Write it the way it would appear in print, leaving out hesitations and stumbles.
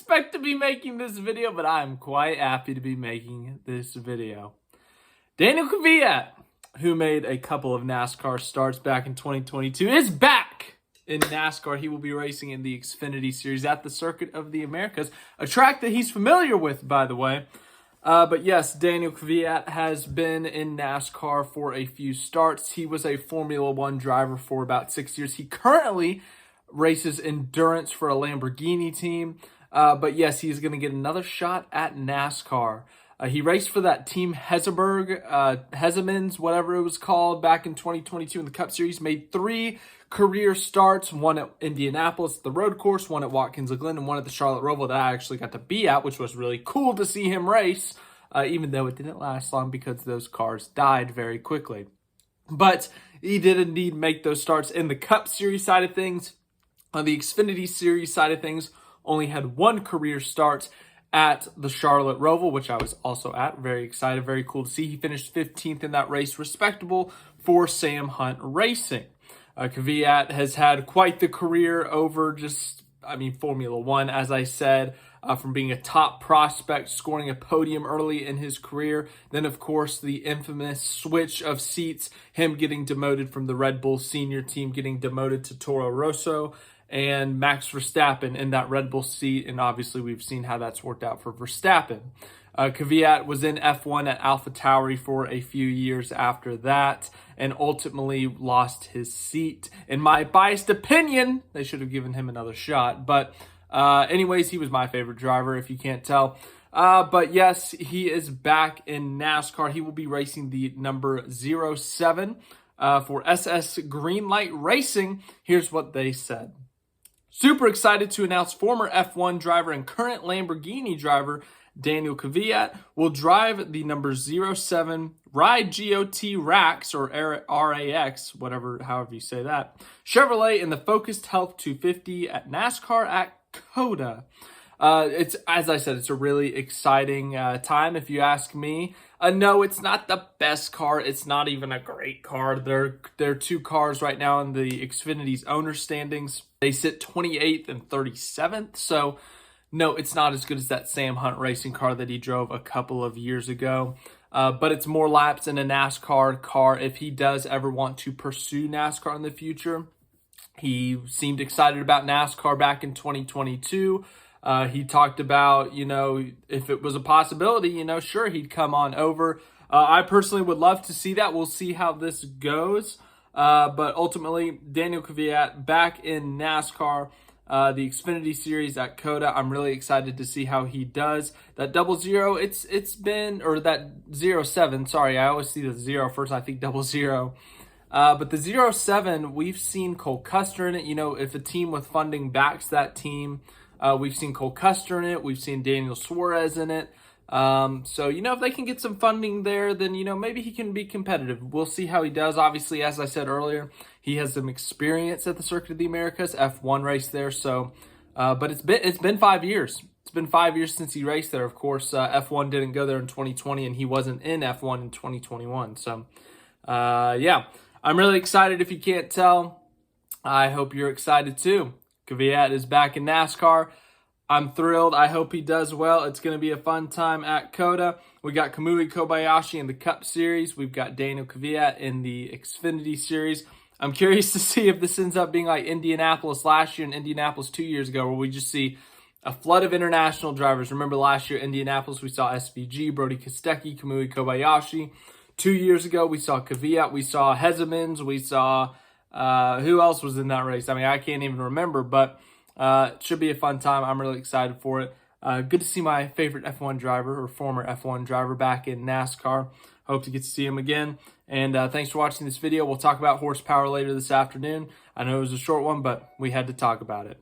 expect to be making this video, but I'm quite happy to be making this video. Daniil Kvyat, who made a couple of NASCAR starts back in 2022, is back in NASCAR. He will be racing in the Xfinity Series at the Circuit of the Americas, a track that he's familiar with, by the way. But yes, Daniil Kvyat has been in NASCAR for a few starts. He was a Formula One driver for about 6 years. He currently races endurance for a Lamborghini team. But yes, he's going to get another shot at NASCAR. He raced for that team Hezemans, whatever it was called, back in 2022 in the Cup Series. Made 3 career starts, one at Indianapolis, the road course, one at Watkins Glen, and one at the Charlotte Roval that I actually got to be at, which was really cool to see him race, even though it didn't last long because those cars died very quickly. But he did indeed make those starts in the Cup Series side of things. On the Xfinity Series side of things, only had 1 career start at the Charlotte Roval, which I was also at. Very excited, very cool to see. He finished 15th in that race, respectable for Sam Hunt Racing. Kvyat has had quite the career over Formula One, as I said, from being a top prospect, scoring a podium early in his career. Then, of course, the infamous switch of seats, him getting demoted from the Red Bull senior team, getting demoted to Toro Rosso, and Max Verstappen in that Red Bull seat, and obviously we've seen how that's worked out for Verstappen. Kvyat was in F1 at AlphaTauri for a few years after that, and ultimately lost his seat. In my biased opinion, they should have given him another shot, but anyways, he was my favorite driver, if you can't tell. But yes, he is back in NASCAR. He will be racing the number 07 for SS Greenlight Racing. Here's what they said. Super excited to announce former F1 driver and current Lamborghini driver Daniil Kvyat will drive the number 07 Ride GOT Rax, or RAX, however you say that, Chevrolet in the Focused Health 250 at NASCAR at COTA. It's, as I said, it's a really exciting time, if you ask me. No, it's not the best car. It's not even a great car. There are 2 cars right now in the Xfinity's owner standings. They sit 28th and 37th, so no, it's not as good as that Sam Hunt Racing car that he drove a couple of years ago. But it's more laps in a NASCAR car if he does ever want to pursue NASCAR in the future. He seemed excited about NASCAR back in 2022. He talked about, if it was a possibility, sure, he'd come on over. I personally would love to see that. We'll see how this goes. But ultimately, Daniil Kvyat back in NASCAR, the Xfinity Series at COTA. I'm really excited to see how he does. That 00, it's been, or that 07, sorry, I always see the 0 first, I think 00. But the 07, we've seen Cole Custer in it. If a team with funding backs that team, we've seen Cole Custer in it. We've seen Daniel Suarez in it. So, if they can get some funding there, then, maybe he can be competitive. We'll see how he does. Obviously, as I said earlier, he has some experience at the Circuit of the Americas, F1 race there. So, but it's been 5 years. It's been 5 years since he raced there. Of course, F1 didn't go there in 2020, and he wasn't in F1 in 2021. So, yeah, I'm really excited if you can't tell. I hope you're excited too. Kvyat is back in NASCAR. I'm thrilled. I hope he does well. It's going to be a fun time at COTA. We got Kamui Kobayashi in the Cup Series. We've got Daniil Kvyat in the Xfinity Series. I'm curious to see if this ends up being like Indianapolis last year and Indianapolis 2 years ago, where we just see a flood of international drivers. Remember last year, Indianapolis, we saw SVG, Brody Kostecki, Kamui Kobayashi. 2 years ago, we saw Kvyat, we saw Hezemans, we saw... who else was in that race? I can't even remember, but it should be a fun time. I'm really excited for it. Good to see my favorite F1 driver, or former F1 driver, back in NASCAR. Hope to get to see him again. And thanks for watching this video. We'll talk about horsepower later this afternoon. I know it was a short one, but we had to talk about it.